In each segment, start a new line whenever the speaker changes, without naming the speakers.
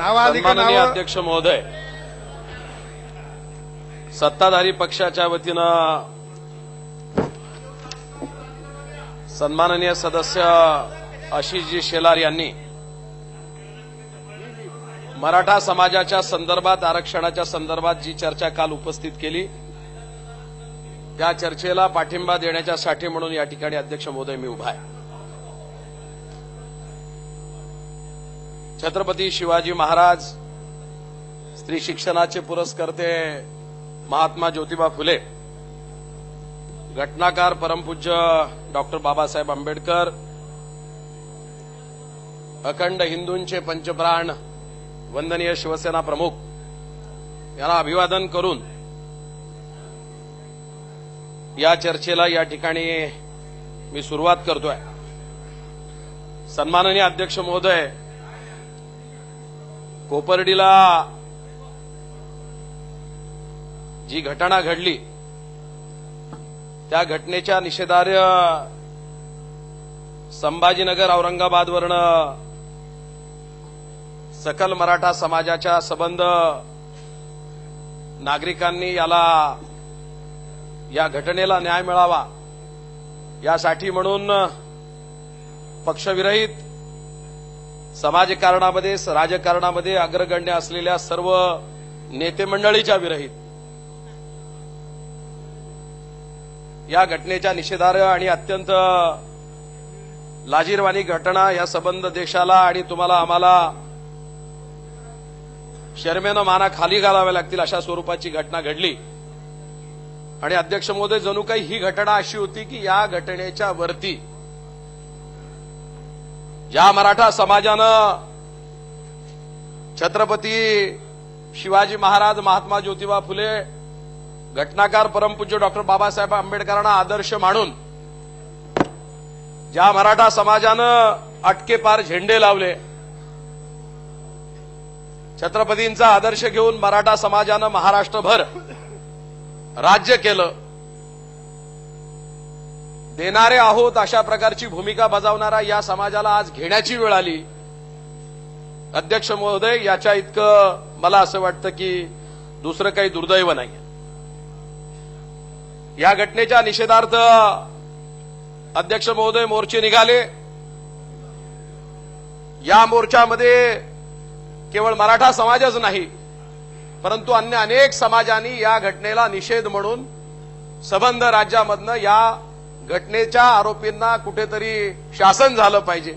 सन्माननीय अध्यक्ष महोदय, सत्ताधारी पक्षाच्या वतीनं सन्माननीय सदस्य आशिषजी शेलार यांनी मराठा समाजाच्या संदर्भात आरक्षणाच्या संदर्भात जी चर्चा काल उपस्थित केली त्या चर्चेला पाठिंबा देण्याच्यासाठी म्हणून या ठिकाणी अध्यक्ष महोदय मी उभा आहे. छत्रपती शिवाजी महाराज, स्त्री शिक्षणाचे पुरस्कर्ते महात्मा ज्योतिबा फुले, घटनाकार परमपूज्य डॉक्टर बाबासाहेब आंबेडकर, अखंड हिंदूंचे पंचप्राण वंदनीय शिवसेना प्रमुख यांना अभिवादन करून या चर्चेला या ठिकाणी मी सुरुवात करतोय. सन्माननीय अध्यक्ष महोदय, कोपर्डीला जी घटना घडली त्या घटनेच्या निषेधार्ह संभाजीनगर औरंगाबादवरनं सकल मराठा समाजाच्या सबंध नागरिकांनी या घटनेला न्याय मिळावा यासाठी म्हणून पक्षविरहित समाजकारणामध्ये राजकारणामध्ये अग्रगण्य असलेल्या सर्व नेते मंडळीच्या विरहित या घटनेच्या निषेधार्ह आणि अत्यंत लाजिरवाणी घटना या संबंध देशाला आणि तुम्हाला आम्हाला शर्मेनं माना खाली घालाव्या लागतील अशा स्वरूपाची घटना घडली. आणि अध्यक्ष महोदय, जणू काही ही घटना अशी होती की या घटनेच्या वरती ज्या मराठा समाजानं छत्रपती शिवाजी महाराज, महात्मा ज्योतिबा फुले, घटनाकार परमपूज्य डॉक्टर बाबासाहेब आंबेडकरांना आदर्श मानून ज्या मराठा समाजानं अटकेपार झेंडे लावले, छत्रपतींचा आदर्श घेऊन मराठा समाजानं महाराष्ट्रभर राज्य केलं, देणारे आहोत अशा प्रकारची भूमिका बजावणारा या समाजाला आज घेण्याची वेळ आली. अध्यक्ष महोदय, याच्या इतकं मला असं वाटतं की दुसरं काही दुर्दैव नाही. या घटनेच्या निषेधार्थ अध्यक्ष महोदय मोर्चे निघाले. या मोर्चामध्ये केवळ मराठा समाजच नाही परंतु अन्य अनेक समाजांनी या घटनेला निषेध म्हणून सबंध राज्यामधनं या घटनेच्या आरोपींना कुठेतरी शासन झालं पाहिजे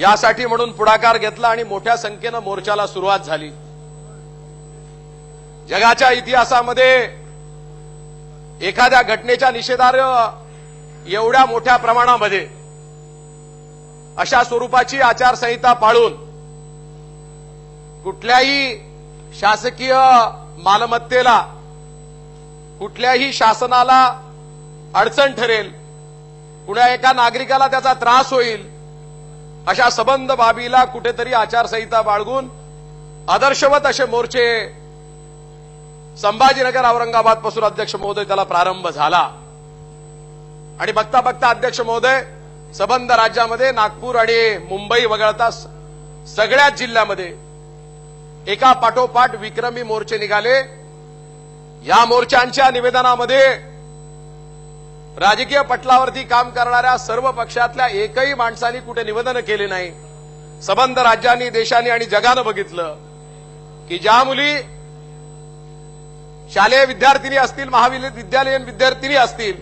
यासाठी म्हणून पुढाकार घेतला आणि मोठ्या संख्येनं मोर्चाला सुरुवात झाली. जगाच्या इतिहासामध्ये एखाद्या घटनेच्या निषेधार्ह एवढ्या मोठ्या प्रमाणामध्ये अशा स्वरूपाची आचारसंहिता पाळून कुठल्याही शासकीय मालमत्तेला, कुठल्याही शासनाला अडचण ठरेल, कुणा एका नागरिकाला त्याचा त्रास होईल अशा सबंध बाबीला कुठेतरी आचारसंहिता बाळगून आदर्शवत असे मोर्चे संभाजीनगर औरंगाबाद पासून अध्यक्ष महोदय त्याला प्रारंभ झाला. आणि बघता बघता अध्यक्ष महोदय सबंध राज्यामध्ये नागपूर आणि मुंबई वगळता सगळ्याच जिल्ह्यामध्ये एका पाठोपाठ विक्रमी मोर्चे निघाले. या मोर्चांच्या निवेदनामध्ये राजकीय पटलावरती काम करणाऱ्या सर्व पक्षातल्या एकही माणसांनी कुठे निवेदन केले नाही. सबंध राज्यांनी, देशांनी आणि जगानं बघितलं की ज्या मुली शालेय विद्यार्थिनी असतील, महाविद्यालयीन विद्यार्थिनी असतील,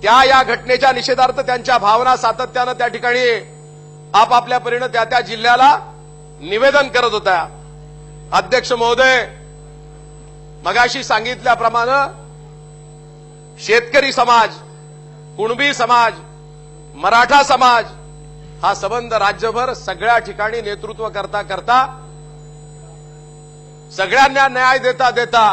त्या या घटनेच्या निषेधार्थ त्यांच्या भावना सातत्यानं त्या ठिकाणी आपापल्या परीनं त्या त्या जिल्ह्याला निवेदन करत होता. अध्यक्ष महोदय, मगाशी सांगितल्याप्रमाणे शेतकरी समाज, कुणबी समाज, मराठा समाज हा सबंध राज्यभर सगळ्या ठिकाणी नेतृत्व करता करता सगळ्यांना न्याय देता देता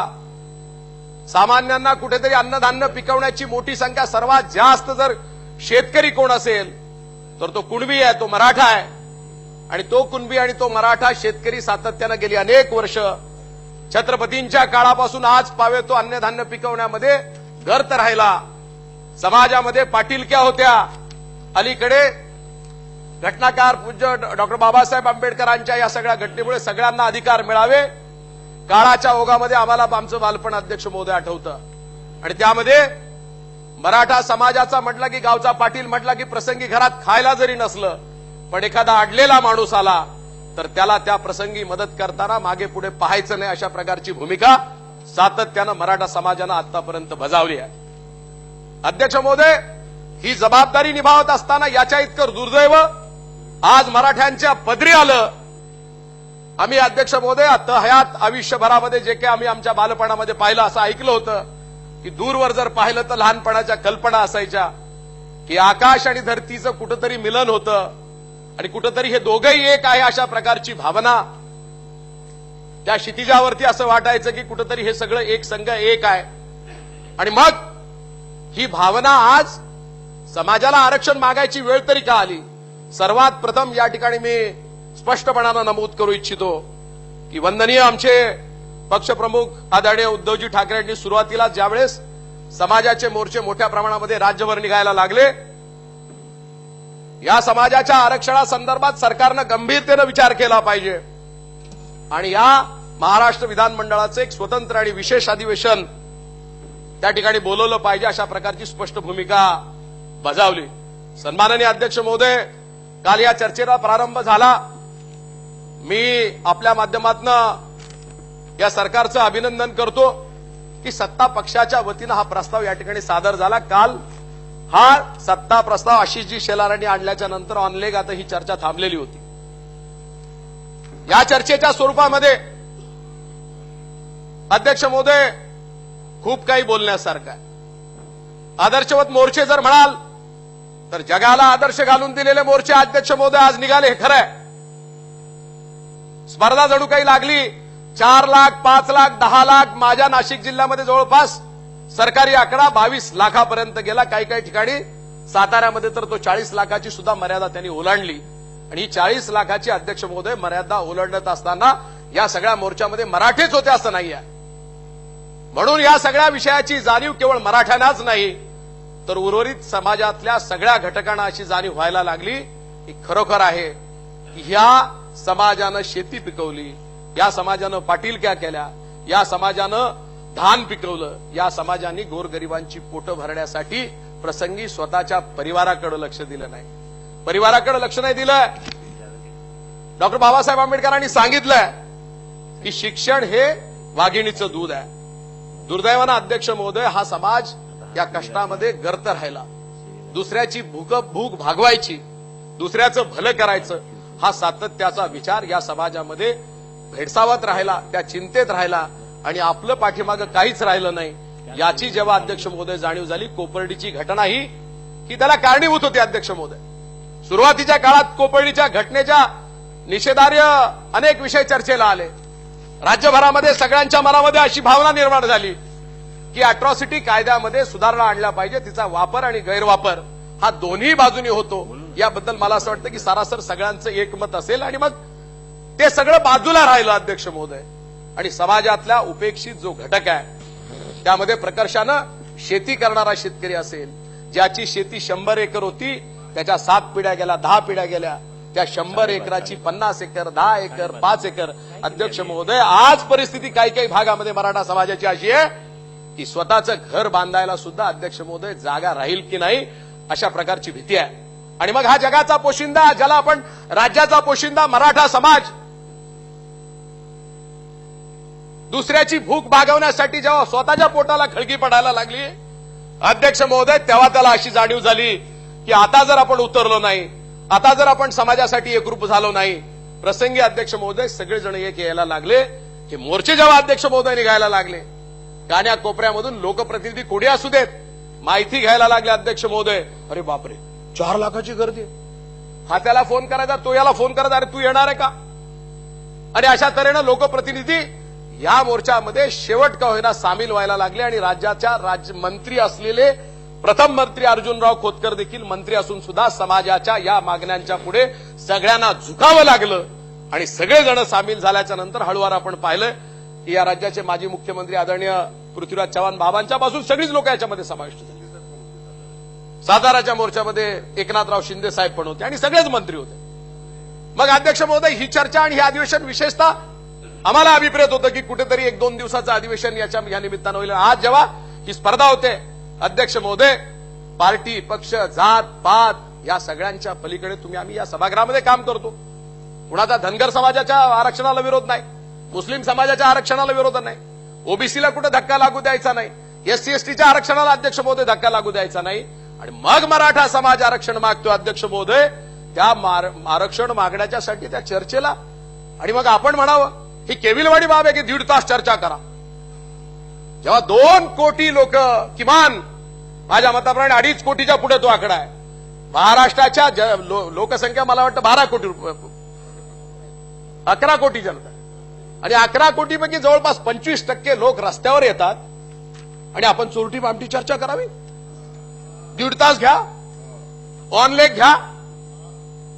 सामान्यांना कुठेतरी अन्नधान्य पिकवण्याची मोठी संख्या, सर्वात जास्त जर शेतकरी कोण असेल तर तो कुणबी आहे, तो मराठा आहे. आणि तो कुणबी आणि तो मराठा शेतकरी सातत्यानं गेली अनेक वर्ष छत्रपतींच्या काळापासून आज पावे तो अन्नधान्य पिकवण्यामध्ये गर्त राहिला. समाजामध्ये पाटीलक्या होत्या. अलीकडे घटनाकार पूज्य डॉक्टर बाबासाहेब आंबेडकरांच्या या सगळ्या घटनेमुळे सगळ्यांना अधिकार मिळावे, काळाच्या ओघामध्ये आम्हाला आमचं बालपण अध्यक्ष महोदय आठवतं. आणि त्यामध्ये मराठा समाजाचा म्हटलं की गावचा पाटील म्हटला की प्रसंगी घरात खायला जरी नसलं पण एखादा अडलेला माणूस आला तर त्याला त्या प्रसंगी मदत करताना मागे पुढे पाहायचं नाही, अशा प्रकारची भूमिका सातत्यानं मराठा समाजानं आतापर्यंत बजावली आहे. अध्यक्ष महोदय, ही जबाबदारी निभावत असताना याच्या इतकं दुर्दैव आज मराठ्यांच्या पदरी आलं. आम्ही अध्यक्ष महोदय आता हयात आयुष्यभरामध्ये जे काही आम्ही आमच्या बालपणामध्ये पाहिलं, असं ऐकलं होतं की दूरवर जर पाहिलं तर लहानपणाच्या कल्पना असायच्या की आकाश आणि धरतीचं कुठंतरी मिलन होतं आणि कुठंतरी हे दोघंही एक आहे, अशा प्रकारची भावना त्या क्षितिजावरती असं वाटायचं की कुठंतरी हे सगळं एक संघ एक आहे. आणि मग ही भावना आज समाजाला आरक्षण मागायची वेळ तरी का आली? सर्वात प्रथम या ठिकाणी मी स्पष्टपणानं नमूद करू इच्छितो की वंदनीय आमचे पक्षप्रमुख आदरणीय उद्धवजी ठाकरे यांनी सुरुवातीला ज्यावेळेस समाजाचे मोर्चे मोठ्या प्रमाणामध्ये राज्यभर निघायला लागले, या समाजाच्या आरक्षणासंदर्भात सरकारनं गंभीरतेनं विचार केला पाहिजे आणि या महाराष्ट्र विधानमंडळाचं एक स्वतंत्र आणि विशेष अधिवेशन त्या ठिकाणी बोलवलं पाहिजे, अशा प्रकारची स्पष्ट भूमिका बजावली. सन्माननीय अध्यक्ष महोदय, काल या चर्चेला प्रारंभ झाला. मी आपल्या माध्यमातून या सरकारचं अभिनंदन करतो की सत्ता पक्षाच्या वतीनं हा प्रस्ताव या ठिकाणी सादर झाला. काल हा सत्ता प्रस्ताव आशिषजी शेलारांनी आणल्याच्या नंतर ऑनलेग आता ही चर्चा थांबलेली होती. या चर्चेच्या स्वरूपामध्ये अध्यक्ष महोदय खूप काही बोलण्यासारखं आहे. आदर्शवत मोर्चे जर म्हणाल तर जगाला आदर्श घालून दिलेले मोर्चे अध्यक्ष महोदय आज निघाले, हे खरं आहे. स्पर्धा जणू काही लागली. 4 लाख, 5 लाख, 10 लाख, माझ्या नाशिक जिल्ह्यामध्ये जवळपास सरकारी आकडा 22 लाखापर्यंत गेला. काही काही ठिकाणी साताऱ्यामध्ये तर तो 40 लाखाची सुद्धा मर्यादा त्यांनी ओलांडली. आणि ही 40 लाखाची अध्यक्ष महोदय मर्यादा ओलांडत असताना या सगळ्या मोर्चामध्ये मराठेच होते असं नाही आहे. म्हणून या सगळ्या विषयाची जाणीव केवळ मराठ्यांनाच नाही तर उर्वरित समाजातल्या सगळ्या घटकांना अशी जाणीव व्हायला लागली की खरोखर आहे की ह्या समाजानं शेती पिकवली, या समाजानं पाटीलक्या केल्या, या समाजानं धान पिकवलं, या समाजाने गोरगरिबांची पोटं भरण्यासाठी प्रसंगी स्वतःच्या परिवाराकडे लक्ष दिलं नाही. परिवाराकडे लक्ष नाही दिलं. डॉक्टर बाबासाहेब आंबेडकरांनी सांगितलंय की शिक्षण हे वाघिणीचं दूध आहे. दुर्दैवानं अध्यक्ष महोदय, हा समाज या कष्टामध्ये गर्त राहिला. दुसऱ्याची भूक भागवायची, दुसऱ्याचं भलं करायचं, हा सातत्याचा विचार या समाजामध्ये भेडसावत राहिला, त्या चिंतेत राहिला आणि आपलं पाठीमागं काहीच राहिलं नाही. याची जेव्हा अध्यक्ष महोदय जाणीव झाली, कोपर्डीची घटना ही त्याला कारणीभूत होती. अध्यक्ष महोदय, सुरुवातीच्या काळात कोपर्डीच्या घटनेच्या निषेधार्ह अनेक विषय चर्चेला आले. राज्यभरामध्ये सगळ्यांच्या मनामध्ये अशी भावना निर्माण झाली की अॅट्रॉसिटी कायद्यामध्ये सुधारणा आणल्या पाहिजे, तिचा वापर आणि गैरवापर हा दोन्ही बाजूनी होतो. याबद्दल मला असं वाटतं की सारासर सगळ्यांचं एकमत असेल आणि मग ते सगळं बाजूला राहिलं अध्यक्ष महोदय. आणि समाजातल्या उपेक्षित जो घटक आहे त्यामध्ये प्रकर्षानं शेती करणारा शेतकरी असेल, ज्याची शेती 100 एकर होती, त्याच्या 7 पिढ्या गेल्या, 10 पिढ्या गेल्या, त्या 100 एकराची 50 एकर, 10 एकर, 5 एकर. अध्यक्ष महोदय, आज परिस्थिती काही काही भागामध्ये मराठा समाजाची अशी आहे की स्वतःचं घर बांधायला सुद्धा अध्यक्ष महोदय जागा राहील की नाही, अशा प्रकारची भीती आहे. आणि मग हा जगाचा पोशिंदा, ज्याला आपण राज्याचा पोशिंदा मराठा समाज, दुसऱ्याची भूक भागवण्यासाठी जेव्हा स्वतःच्या पोटाला खळगी पडायला लागली अध्यक्ष महोदय, तेव्हा त्याला अशी जाणीव झाली की आता जर आपण उतरलो नाही, आता जर आपण समाजासाठी एकरूप झालो नाही, प्रसंगी अध्यक्ष महोदय सगळेजण एक यायला लागले. हे मोर्चे जेव्हा अध्यक्ष महोदय निघायला लागले, कान्या कोपऱ्यामधून लोकप्रतिनिधी कोणी असू देत, माहिती घ्यायला लागले अध्यक्ष महोदय, अरे बापरे 4 लाखाची गर्दी, हा त्याला फोन करायचा, तो याला फोन करायचा, अरे तू येणार आहे का? आणि अशा तऱ्हेनं लोकप्रतिनिधी या मोर्चामध्ये शेवट का होईना सामील व्हायला लागले. आणि राज्याच्या राज्यमंत्री असलेले प्रथम मंत्री अर्जुनराव खोतकर देखील मंत्री असून सुद्धा समाजाच्या या मागण्यांच्या पुढे सगळ्यांना झुकावं लागलं. आणि सगळेजण सामील झाल्याच्या नंतर हळूवार आपण पाहिलं की या राज्याचे माजी मुख्यमंत्री आदरणीय पृथ्वीराज चव्हाण बाबांच्या पासून सगळीच लोक याच्यामध्ये समाविष्ट झाली. साताराच्या मोर्चामध्ये एकनाथराव शिंदे साहेब पण होते आणि सगळेच मंत्री होते. मग अध्यक्ष महोदय, ही चर्चा आणि हे अधिवेशन विशेषतः आम्हाला अभिप्रेत होतं की कुठेतरी 1-2 दिवसाचं अधिवेशन या निमित्तानं होईल. आज जेव्हा ही स्पर्धा होते, अध्यक्ष महोदय, पार्टी, पक्ष, जात, पात या सगळ्यांच्या पलीकडे आम्ही या सभागृहामध्ये काम करतो. कुणाचा धनगर समाजाच्या आरक्षणाला विरोध नाही, मुस्लिम समाजाच्या आरक्षणाला विरोध नाही, ओबीसीला कुठे धक्का लागू द्यायचा नाही, एससी एसटीच्या आरक्षणाला अध्यक्ष महोदय धक्का लागू द्यायचा नाही. आणि मग मराठा समाज आरक्षण मागतो अध्यक्ष महोदय, त्या आरक्षण मागण्याच्यासाठी त्या चर्चेला. आणि मग आपण म्हणावं ही केविलवाडी बाब आहे की 1.5 तास चर्चा करा. जेव्हा 2 कोटी लोक, किमान माझ्या मताप्रमाणे 2.5 कोटीच्या पुढे तो आकडा आहे. महाराष्ट्राच्या लोकसंख्या मला वाटतं 12 कोटी, 11 कोटी जनता, आणि 11 कोटीपैकी जवळपास 25% लोक रस्त्यावर येतात आणि आपण चोरटी बामटी चर्चा करावी. 1.5 तास घ्या, ऑनलेग घ्या.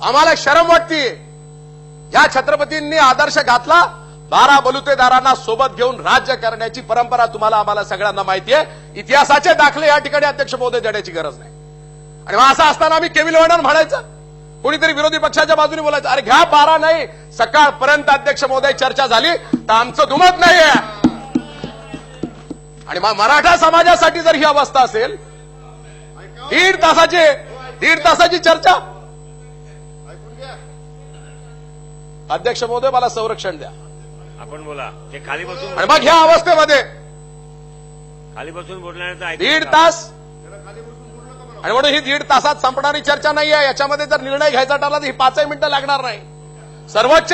आम्हाला शरम वाटते. या छत्रपतींनी आदर्श घातला, 12 बलुतेदारांना सोबत घेऊन राज्य करण्याची परंपरा तुम्हाला आम्हाला सगळ्यांना माहिती आहे. इतिहासाचे दाखले या ठिकाणी अध्यक्ष महोदय देण्याची गरज नाही. आणि मग असं असताना आम्ही केविलवाडर म्हणायचं, कोणीतरी विरोधी पक्षाच्या बाजूने बोलायचं, अरे घ्या 12 नाही, सकाळपर्यंत अध्यक्ष महोदय चर्चा झाली तर आमचं दुमत नाहीये. आणि मग मराठा समाजासाठी जर ही अवस्था असेल, 1.5 तासाची चर्चा. अध्यक्ष महोदय, मला संरक्षण द्या.
आपण बोला, ते खाली बसून.
आणि मग ह्या अवस्थेमध्ये
खाली बसून बोलण्याचं
1.5 तास, आणि म्हणून ही 1.5 तासात संपणारी चर्चा नाहीये. याच्यामध्ये जर निर्णय घ्यायचा ठरला तर ही 5 मिनिटं लागणार नाही. सर्वोच्च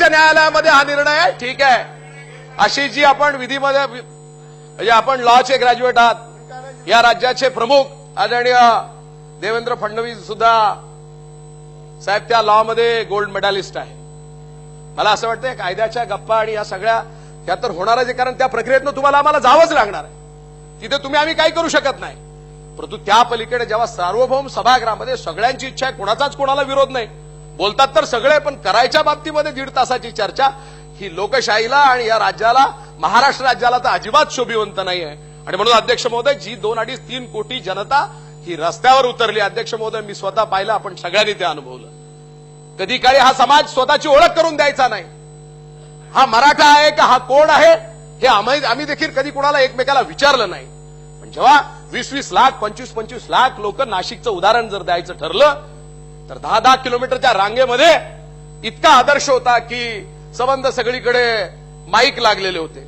न्यायालयामध्ये हा निर्णय आहे. ठीक आहे, अशी जी आपण विधीमध्ये, म्हणजे आपण लॉचे ग्रॅज्युएट आहात, या राज्याचे प्रमुख आदरणीय देवेंद्र फडणवीस सुद्धा साहेब त्या लॉमध्ये गोल्ड मेडलिस्ट आहे. मला असं वाटतं कायद्याच्या गप्पा आणि या सगळ्या त्या तर होणारच आहे, कारण त्या प्रक्रियेतनं तुम्हाला आम्हाला जावंच लागणार आहे. तिथे आम्ही काही करू शकत नाही. परंतु त्या पलीकडे जेव्हा सार्वभौम सभागृहामध्ये सगळ्यांची इच्छा आहे, कोणाचाच कोणाला विरोध नाही, बोलतात तर सगळे, पण करायच्या बाबतीमध्ये 1.5 तासाची चर्चा ही लोकशाहीला आणि या राज्याला, महाराष्ट्र राज्याला तर अजिबात शोभिवंत नाही आहे. आणि म्हणून अध्यक्ष महोदय, जी 2-2.5-3 कोटी जनता ही रस्त्यावर उतरली, अध्यक्ष महोदय, मी स्वतः पाहिलं, आपण सगळ्यांनी ते अनुभवलं. कधी काळी हा समाज स्वतःची ओळख करून द्यायचा नाही. हा मराठा आहे का हा कोण आहे हे आम्ही देखील कधी कोणाला एकमेकाला विचारलं नाही. पण जेव्हा 20-20 लाख, 25-25 लाख लोक, नाशिकचं उदाहरण जर द्यायचं ठरलं तर 10-10 किलोमीटरच्या रांगेमध्ये इतका आदर्श होता की संबंध सगळीकडे माईक लागलेले होते.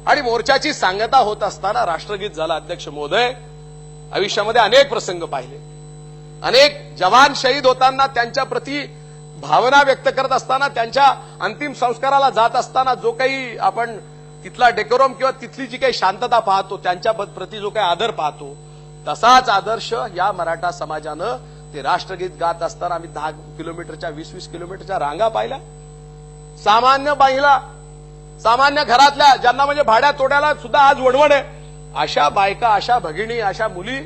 आणि मोर्चाची सांगता होत असताना राष्ट्रगीत झालं. अध्यक्ष महोदय, आयुष्यामध्ये अनेक प्रसंग पाहिले, अनेक जवान शहीद होताना त्यांच्या प्रती भावना व्यक्त करत असताना, त्यांच्या अंतिम संस्काराला जात असताना जो काही आपण तिथला डेकोरम किंवा तिथली जी काही शांतता पाहतो, त्यांच्या प्रती जो काही आदर पाहतो, तसाच आदर्श या मराठा समाजानं ते राष्ट्रगीत गात असताना आम्ही 10 किलोमीटरच्या, 20-20 किलोमीटरच्या रांगा पाहिल्या. सामान्य बाईला, सामान्य घरातल्या, ज्यांना म्हणजे भाड्या तोड्याला सुद्धा आज वणवण आहे, अशा बायका, अशा भगिनी, अशा मुली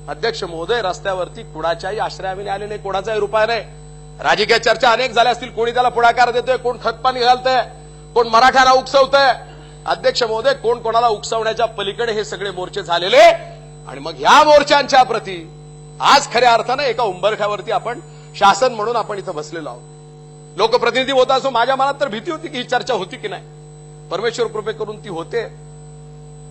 अध्यक्ष महोदय रस्त्यावरती कुणाच्याही आश्रयाने आले नाही, कोणाचाही रुपया नाही. राजकीय चर्चा अनेक झाल्या असतील, कोणी त्याला पुढाकार देतोय, कोण खतपाणी घालतंय, कोण मराठ्याला उकसवतंय. अध्यक्ष महोदय, कोण कोणाला उकसवण्याच्या पलीकडे हे सगळे मोर्चे झालेले. आणि मग ह्या मोर्चांच्या प्रती आज खऱ्या अर्थानं एका उंबरठ्यावरती आपण शासन म्हणून आपण इथं बसलेलो आहोत. लोकप्रतिनिधी होता असो, माझ्या मनात तर भीती होती की ही चर्चा होती की नाही. परमेश्वर कृपे करून ती होते.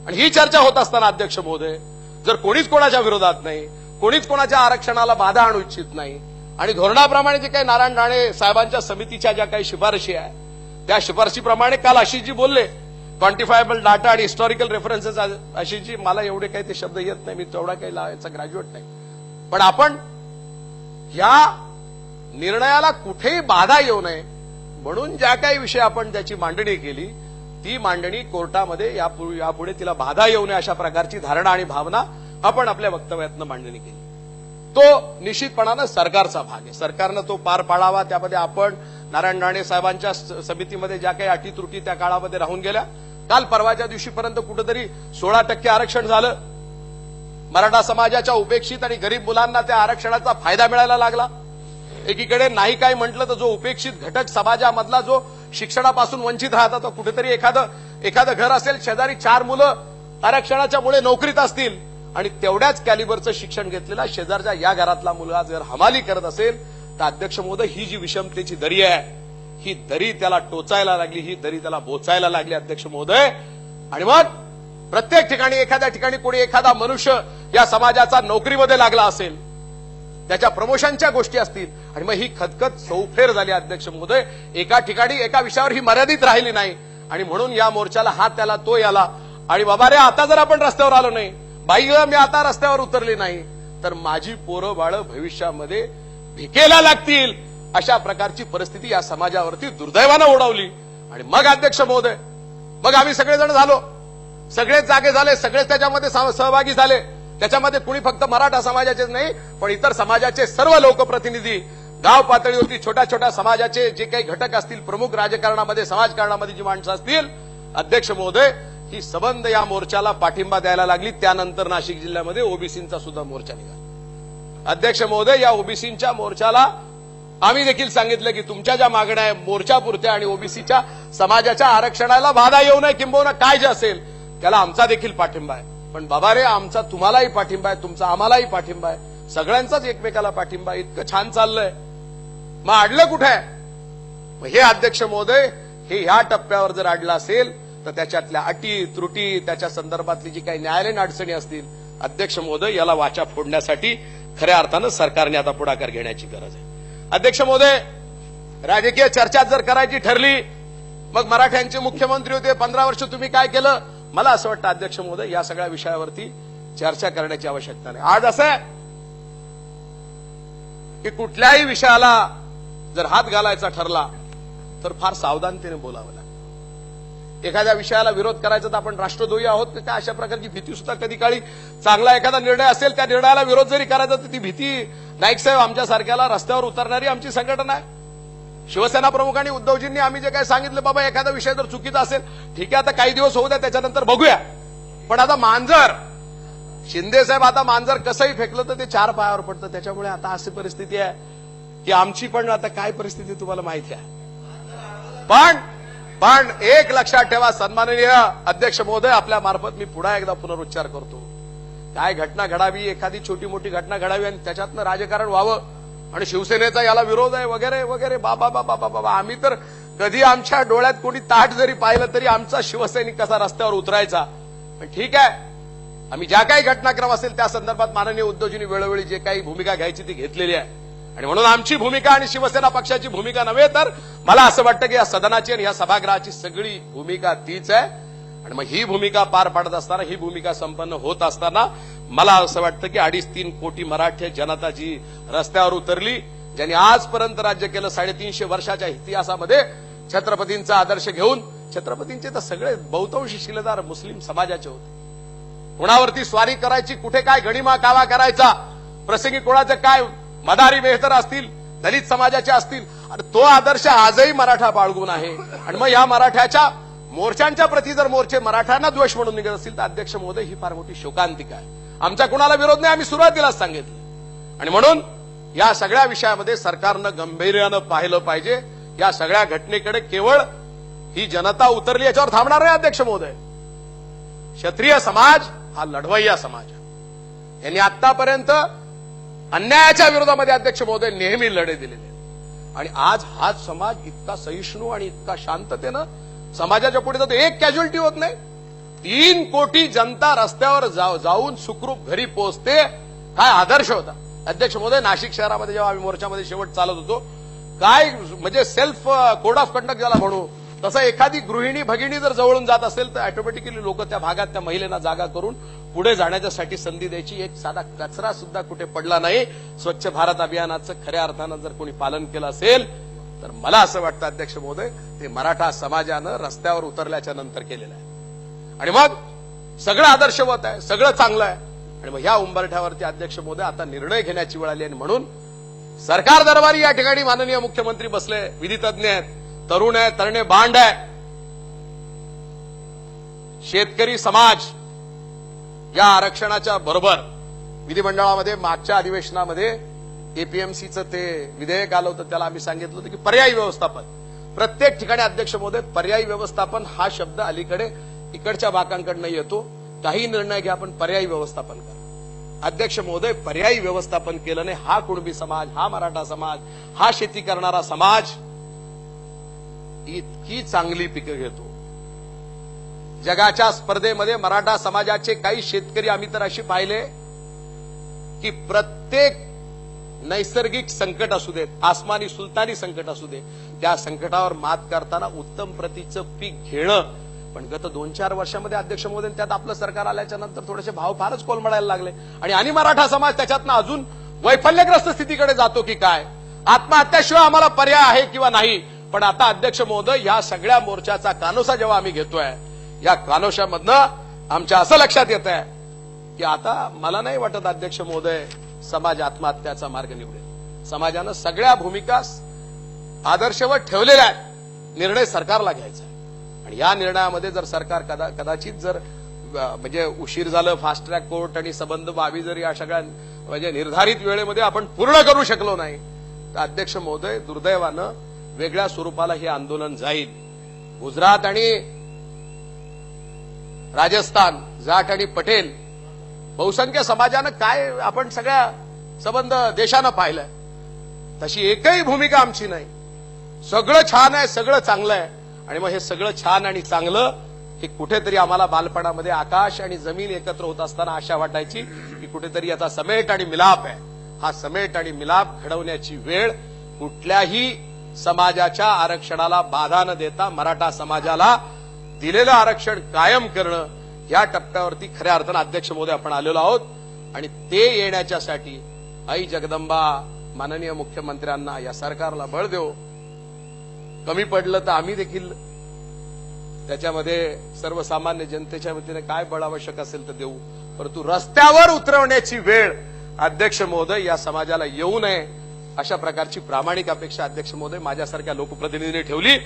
आणि ही चर्चा होत असताना अध्यक्ष महोदय, जर कोणीच कोणाच्या विरोधात नाही, कोणीच कोणाच्या आरक्षणाला बाधा आणू इच्छित नाही, आणि धोरणाप्रमाणे जे काही नारायण राणे साहेबांच्या समितीच्या ज्या काही शिफारशी आहे, त्या शिफारशीप्रमाणे काल आशिषजी बोलले, क्वांटिफायबल डाटा आणि हिस्टॉरिकल रेफरन्सेस. आशिषजी, मला एवढे काही ते शब्द येत नाही, मी तेवढा काही याचा ग्रॅज्युएट नाही, पण आपण ह्या निर्णयाला कुठेही बाधा येऊ नये म्हणून ज्या काही विषय आपण त्याची मांडणी केली, ती मांडणी कोर्टामध्ये यापुढे तिला बाधा येऊ नये अशा प्रकारची धारणा आणि भावना आपण आपल्या वक्तव्यातनं मांडणी केली. तो निश्चितपणानं सरकारचा भाग आहे, सरकारनं तो पार पाडावा. त्यामध्ये आपण नारायण राणे साहेबांच्या समितीमध्ये ज्या काही अटी त्रुटी त्या काळामध्ये राहून गेल्या, काल परवाच्या दिवशीपर्यंत कुठेतरी 16% आरक्षण झालं. मराठा समाजाच्या उपेक्षित आणि गरीब मुलांना त्या आरक्षणाचा फायदा मिळायला लागला. एकीकडे नाही काय म्हटलं तर जो उपेक्षित घटक समाजामधला जो शिक्षणापासून वंचित राहतात, तो कुठेतरी एखादं घर असेल, शेजारी 4 मुलं आरक्षणाच्या मुळे नोकरीत असतील आणि तेवढ्याच कॅलिबरचं शिक्षण घेतलेला शेजारच्या या घरातला मुलगा जर हमाली करत असेल तर अध्यक्ष महोदय ही जी विषमतेची दरी आहे ही दरी त्याला टोचायला लागली, ही दरी त्याला बोचायला लागली अध्यक्ष महोदय. आणि मग प्रत्येक ठिकाणी एखाद्या ठिकाणी कोणी एखादा मनुष्य या समाजाचा नोकरीमध्ये लागला असेल, त्याच्या प्रमोशनच्या गोष्टी असतील आणि मग ही खदखद चौफेर झाली अध्यक्ष महोदय. एका ठिकाणी एका विषयावर ही मर्यादित राहिली नाही आणि म्हणून या मोर्चाला हा त्याला तो याला. आणि बाबा रे, आता जर आपण रस्त्यावर आलो नाही, बाई मी आता रस्त्यावर उतरली नाही तर माझी पोरं बाळं भविष्यामध्ये भिकेला लागतील, अशा प्रकारची परिस्थिती या समाजावरती दुर्दैवानं ओढवली. आणि मग अध्यक्ष महोदय, मग आम्ही सगळेजण झालो, सगळेच जागे झाले, सगळेच त्याच्यामध्ये सहभागी झाले. त्याच्यामध्ये कुणी फक्त मराठा समाजाचेच नाही पण इतर समाजाचे सर्व लोकप्रतिनिधी, गाव पातळीवरती छोट्या छोट्या समाजाचे जे काही घटक असतील, प्रमुख राजकारणामध्ये समाजकारणामध्ये जी माणसं असतील, अध्यक्ष महोदय ही सबंध या मोर्चाला पाठिंबा द्यायला लागली. त्यानंतर नाशिक जिल्ह्यामध्ये ओबीसींचा सुद्धा मोर्चा निघाला. अध्यक्ष महोदय, या ओबीसींच्या मोर्चाला आम्ही देखील सांगितलं की तुमच्या ज्या मागण्या आहे मोर्चापुरत्या आणि ओबीसीच्या समाजाच्या आरक्षणाला बाधा येऊ नये, किंबहुना काय जे असेल त्याला आमचा देखील पाठिंबा आहे. पण बाबा रे, आमचा तुम्हालाही पाठिंबा आहे, तुमचा आम्हालाही पाठिंबा आहे, सगळ्यांचाच एकमेकाला पाठिंबा आहे. इतकं छान चाललंय, मग अडलं कुठे आहे? मग हे अध्यक्ष महोदय, हे ह्या टप्प्यावर जर अडलं असेल तर त्याच्यातल्या अटी त्रुटी, त्याच्या संदर्भातली जी काही न्यायालयीन अडचणी असतील, अध्यक्ष महोदय याला वाचा फोडण्यासाठी खऱ्या अर्थानं सरकारने आता पुढाकार घेण्याची गरज आहे. अध्यक्ष महोदय, राजकीय चर्चा जर करायची ठरली, मग मराठ्यांचे मुख्यमंत्री होते, 15 वर्ष तुम्ही काय केलं? मला असं वाटतं अध्यक्ष महोदय, या सगळ्या विषयावरती चर्चा करण्याची आवश्यकता नाही. आज असं आहे की कुठल्याही विषयाला जर हात घालायचा ठरला तर फार सावधानतेने बोलावं लागतं. एखाद्या विषयाला विरोध करायचा तर आपण राष्ट्रद्रोही आहोत का, अशा प्रकारची भीती सुद्धा कधी काळी, चांगला एखादा निर्णय असेल त्या निर्णयाला विरोध जरी करायचा तर ती भीती, नाईक साहेब आमच्यासारख्याला रस्त्यावर उतरणारी आमची संघटना आहे. शिवसेना प्रमुखांनी उद्धवजींनी आम्ही जे काही सांगितलं, बाबा एखादा विषय जर चुकीचा असेल ठीक आहे, आता काही दिवस होऊ द्या, त्याच्यानंतर बघूया. पण आता मांजर, शिंदे साहेब आता मांजर कसंही फेकलं तर ते 4 पायावर पडतं. त्याच्यामुळे आता अशी परिस्थिती आहे की आमची पण आता काय परिस्थिती तुम्हाला माहिती आहे. पण एक लक्षात ठेवा सन्माननीय अध्यक्ष महोदय, आपल्या मार्फत मी पुन्हा एकदा पुनरुच्चार करतो, काय घटना घडावी, एखादी छोटी मोठी घटना घडावी आणि त्याच्यातनं राजकारण व्हावं आणि शिवसेनेचा याला विरोध आहे वगैरे वगैरे, बाबा बाबा बाबा, आम्ही तर कधी आमच्या डोळ्यात कोणी ताट जरी पाहिलं तरी आमचा शिवसैनिक कसा रस्त्यावर उतरायचा. पण ठीक आहे, आम्ही ज्या काही घटनाक्रम असेल त्या संदर्भात माननीय उद्धवजींनी वेळोवेळी जे काही भूमिका घ्यायची ती घेतलेली आहे. आणि म्हणून आमची भूमिका आणि शिवसेना पक्षाची भूमिका नव्हे तर मला असं वाटतं की या सदनाची आणि या सभागृहाची सगळी भूमिका तीच आहे. आणि मग ही भूमिका पार पाडत असताना, ही भूमिका संपन्न होत असताना मला असं वाटतं की 2.5-3 कोटी मराठी जनता जी रस्त्यावर उतरली, ज्यांनी आजपर्यंत राज्य केलं 350 वर्षाच्या इतिहासामध्ये छत्रपतींचा आदर्श घेऊन, छत्रपतींचे तर सगळे बहुतांशी शिलेदार मुस्लिम समाजाचे होते. कोणावरती स्वारी करायची, कुठे काय गणिमा कावा करायचा, प्रसंगी कोणाचं काय मदारी मेहतर असतील, दलित समाजाचे असतील, आणि तो आदर्श आजही मराठा बाळगून आहे. आणि मग या मराठ्याच्या मोर्चांच्या प्रती जर मोर्चे मराठ्यांना द्वेष म्हणून निघत असतील तर अध्यक्ष महोदय ही फार मोठी शोकांतिका आहे. आमचा कुणाला विरोध नाही, आम्ही सुरुवातीलाच सांगितलं. आणि म्हणून या सगळ्या विषयामध्ये सरकारनं गांभीर्यानं पाहिलं पाहिजे. या सगळ्या घटनेकडे केवळ ही जनता उतरली याच्यावर थांबणार नाही अध्यक्ष महोदय. क्षत्रिय समाज हा लढवय्या समाज आहे. यांनी आतापर्यंत अन्यायाच्या विरोधामध्ये अध्यक्ष महोदय नेहमी लढे दिलेले आहेत. आणि आज हाच समाज इतका सहिष्णू आणि इतका शांततेनं समाजाच्या पुढे जातो, एक कॅज्युअलिटी होत नाही. 3 कोटी जनता रस्त्यावर जाऊन सुखरूप घरी पोहोचते, काय आदर्श होता अध्यक्ष महोदय. नाशिक शहरामध्ये जेव्हा आम्ही मोर्चामध्ये शेवट चालत होतो, काय म्हणजे सेल्फ कोड ऑफ कंडक्ट ज्याला म्हणू तसं, एखादी गृहिणी भगिनी जर जवळून जात असेल तर ऑटोमॅटिकली लोक त्या भागात त्या महिलेला जागा करून पुढे जाण्यासाठी संधी द्यायची. एक साधा कचरा सुद्धा कुठे पडला नाही. स्वच्छ भारत अभियानाचं खऱ्या अर्थानं जर कोणी पालन केलं असेल तर मला असं वाटतं अध्यक्ष महोदय ते मराठा समाजानं रस्त्यावर उतरल्याच्या नंतर केलेलं आहे. आणि मग सगळं आदर्शवत आहे, सगळं चांगलं आहे. आणि मग ह्या उंबरठ्यावरती अध्यक्ष महोदय आता निर्णय घेण्याची वेळ आली. आणि म्हणून सरकार दरबारी या ठिकाणी माननीय मुख्यमंत्री बसले, विधितज्ञ आहेत, तरुण आहे, तरणे बांड आहे, शेतकरी समाज या आरक्षणाच्या बरोबर विधिमंडळामध्ये मागच्या अधिवेशनामध्ये एपीएमसीचं ते विधेयक आलं होतं, त्याला आम्ही सांगितलं होतं की पर्यायी व्यवस्थापन. प्रत्येक ठिकाणी अध्यक्ष महोदय पर्यायी व्यवस्थापन हा शब्द अलीकडे इकडच्या बाकांकडनं येतो. काही निर्णय घ्या पण पर्यायी व्यवस्थापन करा. अध्यक्ष महोदय पर्यायी व्यवस्थापन केलं नाही. हा कुणबी समाज, हा मराठा समाज, हा शेती करणारा समाज इतकी चांगली पिकं घेतो. जगाच्या स्पर्धेमध्ये मराठा समाजाचे काही शेतकरी आम्ही तर असे पाहिले की प्रत्येक नैसर्गिक संकट असू देत, आसमानी सुलतानी संकट असू दे, त्या संकटावर मात करताना उत्तम प्रतीचं पीक घेणं. पण गत 2-4 वर्षामध्ये अध्यक्ष महोदय त्यात आपलं सरकार आल्याच्या नंतर थोडेसे भाव फारच कोलमडायला लागले आणि मराठा समाज त्याच्यातनं अजून वैफल्यग्रस्त स्थितीकडे जातो की काय. आत्महत्याशिवाय आम्हाला पर्याय आहे किंवा नाही. पण आता अध्यक्ष महोदय या सगळ्या मोर्चाचा कानोसा जेव्हा आम्ही घेतोय, या कानोशामधनं आमच्या असं लक्षात येत आहे की आता मला नाही वाटत अध्यक्ष महोदय समाज आत्महत्याचा मार्ग निवडेल. समाजानं सगळ्या भूमिका आदर्शवत ठेवलेल्या आहेत. निर्णय सरकारला घ्यायचा आहे आणि या निर्णयामध्ये जर सरकार कदाचित जर म्हणजे उशीर झालं, फास्ट ट्रॅक कोर्ट आणि संबंध बाबी जर या सगळ्या म्हणजे निर्धारित वेळेमध्ये आपण पूर्ण करू शकलो नाही तर अध्यक्ष महोदय दुर्दैवानं वेगळ्या स्वरूपाला हे आंदोलन जाईल. गुजरात आणि राजस्थान, जाट आणि पटेल बहुसंख्य समाजानं काय आपण सगळ्या संबंध देशानं पाहिलंय, तशी एकही भूमिका आमची नाही. सगळं छान आहे, सगळं चांगलं आहे. आणि मग हे सगळं छान आणि चांगलं हे कुठेतरी आम्हाला बालपणामध्ये आकाश आणि जमीन एकत्र होत असताना आशा वाटायची की कुठेतरी याचा समेट आणि मिलाप आहे. हा समेट आणि मिलाप घडवण्याची वेळ कुठल्याही समाजाच्या आरक्षणाला बाधा न देता मराठा समाजाला दिलेलं आरक्षण कायम करणं, या टप्प्यावरती खऱ्या अर्थानं अध्यक्ष महोदय आपण आलेलो आहोत. आणि ते येण्याच्यासाठी आई जगदंबा माननीय मुख्यमंत्र्यांना, या सरकारला बळ देऊ. कमी पडलं तर आम्ही देखील त्याच्यामध्ये सर्वसामान्य जनतेच्या वतीने काय बळ आवश्यक असेल तर देऊ. परंतु रस्त्यावर उतरवण्याची वेळ अध्यक्ष महोदय या समाजाला येऊ नये, अशा प्रकारची प्रामाणिक अपेक्षा अध्यक्ष महोदय माझ्यासारख्या लोकप्रतिनिधींनी ठेवली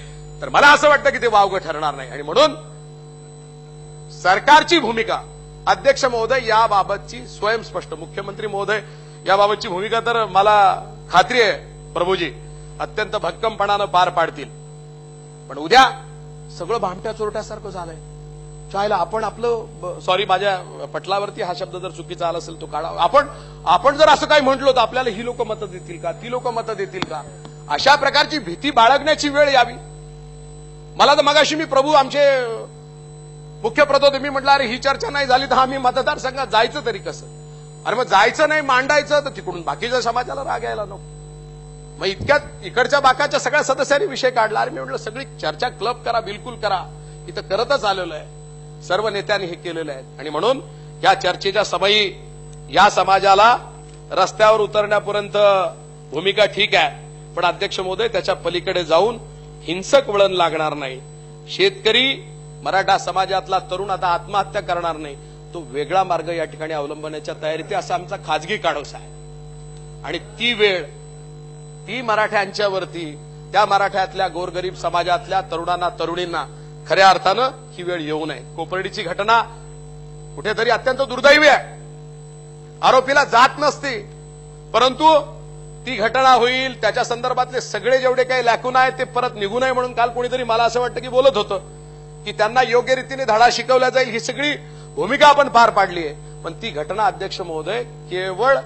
तर मला असं वाटतं की ते वावगं ठरणार नाही. आणि म्हणून सरकारची भूमिका अध्यक्ष महोदय याबाबतची स्वयंस्पष्ट, मुख्यमंत्री महोदय याबाबतची भूमिका तर मला खात्री आहे प्रभूजी अत्यंत भक्कमपणानं पार पाडतील. पण उद्या सगळं भामट्या चोरट्यासारखं झालंय. चायला आपण आपलं सॉरी माझ्या पटलावरती हा शब्द जर चुकीचा आला असेल तो काढा. आपण जर असं काही म्हटलो तर आपल्याला ही लोक मतं देतील का, ती लोक मतं देतील का, अशा प्रकारची भीती बाळगण्याची वेळ यावी. मला तर मगाशी मी प्रभू आमचे मुख्य प्रत होते, मी म्हटलं अरे ही चर्चा नाही झाली तर आम्ही मतदारसंघात जायचं तरी कसं. अरे मग जायचं नाही, मांडायचं तर तिकडून बाकीच्या समाजाला राग यायला नको. मग इतक्यात इकडच्या बाकाच्या सगळ्या सदस्यांनी विषय काढला. अरे मी म्हटलं सगळी चर्चा क्लब करा, बिलकुल करा. इथं करतच आलेलं आहे, सर्व नेत्यांनी हे केलेलं आहे. आणि म्हणून या चर्चेच्या समयी या समाजाला रस्त्यावर उतरण्यापर्यंत भूमिका ठीक आहे, पण अध्यक्ष महोदय त्याच्या पलीकडे जाऊन हिंसक वळण लागणार नाही. शेतकरी मराठा समाजातला तरुण आता आत्महत्या करणार नाही, तो वेगळा मार्ग या ठिकाणी अवलंबण्याच्या तयारीत असा आमचा खाजगी काढोसा आहे. आणि ती वेळ ती मराठ्यांच्यावरती, त्या मराठ्यातल्या गोरगरीब समाजातल्या तरुणांना तरुणींना खऱ्या अर्थानं ही वेळ येऊ नये. कोपर्डीची घटना कुठेतरी अत्यंत दुर्दैवी आहे. आरोपीला जात नसते, परंतु ती घटना होईल, त्याच्या संदर्भातले सगळे जेवढे काही लॅकुना आहेत ते परत निघू नये म्हणून काल कोणीतरी मला असं वाटतं की बोलत होतं की त्यांना योग्य रीतीने धडा शिकवला जाईल. ही सगळी भूमिका आपण पार पाडली आहे. पण ती घटना अध्यक्ष महोदय केवळ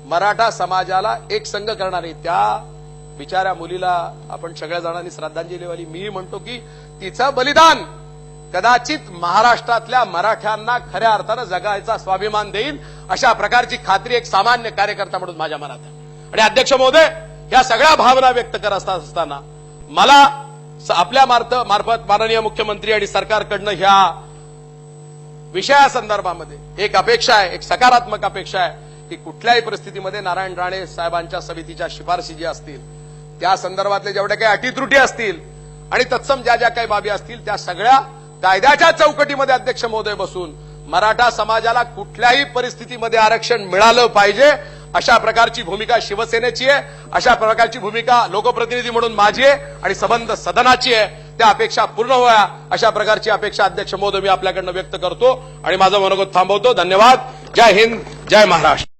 मराठा समाजाला एक संघ करणारी, त्या बिचाऱ्या मुलीला आपण सगळ्या जणांनी श्रद्धांजली वाली, मी म्हणतो की तिचं बलिदान कदाचित महाराष्ट्रातल्या मराठ्यांना खऱ्या अर्थानं जगायचा स्वाभिमान देईल, अशा प्रकारची खात्री एक सामान्य कार्यकर्ता म्हणून माझ्या मनात आहे. आणि अध्यक्ष महोदय या सगळ्या भावना व्यक्त करत असताना मला आपल्या मार्फत माननीय मुख्यमंत्री आणि सरकारकडनं ह्या विषयासंदर्भामध्ये एक अपेक्षा आहे, एक सकारात्मक अपेक्षा आहे की कुठल्याही परिस्थितीमध्ये नारायण राणे साहेबांच्या समितीच्या शिफारशी ज्या असतील, त्या संदर्भातले जेवढ्या काही अटीत्रुटी असतील आणि तत्सम ज्या ज्या काही बाबी असतील, त्या सगळ्या कायद्याच्या चौकटीमध्ये अध्यक्ष महोदय बसून मराठा समाजाला कुठल्याही परिस्थितीमध्ये आरक्षण मिळालं पाहिजे, अशा प्रकारची भूमिका शिवसेनेची आहे, अशा प्रकारची भूमिका लोकप्रतिनिधी म्हणून माझी आहे आणि संबंध सदनाची आहे. त्या अपेक्षा पूर्ण व्हाव्या अशा प्रकारची अपेक्षा अध्यक्ष महोदय मी आपल्याकडनं व्यक्त करतो आणि माझं मनोगत थांबवतो. धन्यवाद. जय हिंद, जय महाराष्ट्र.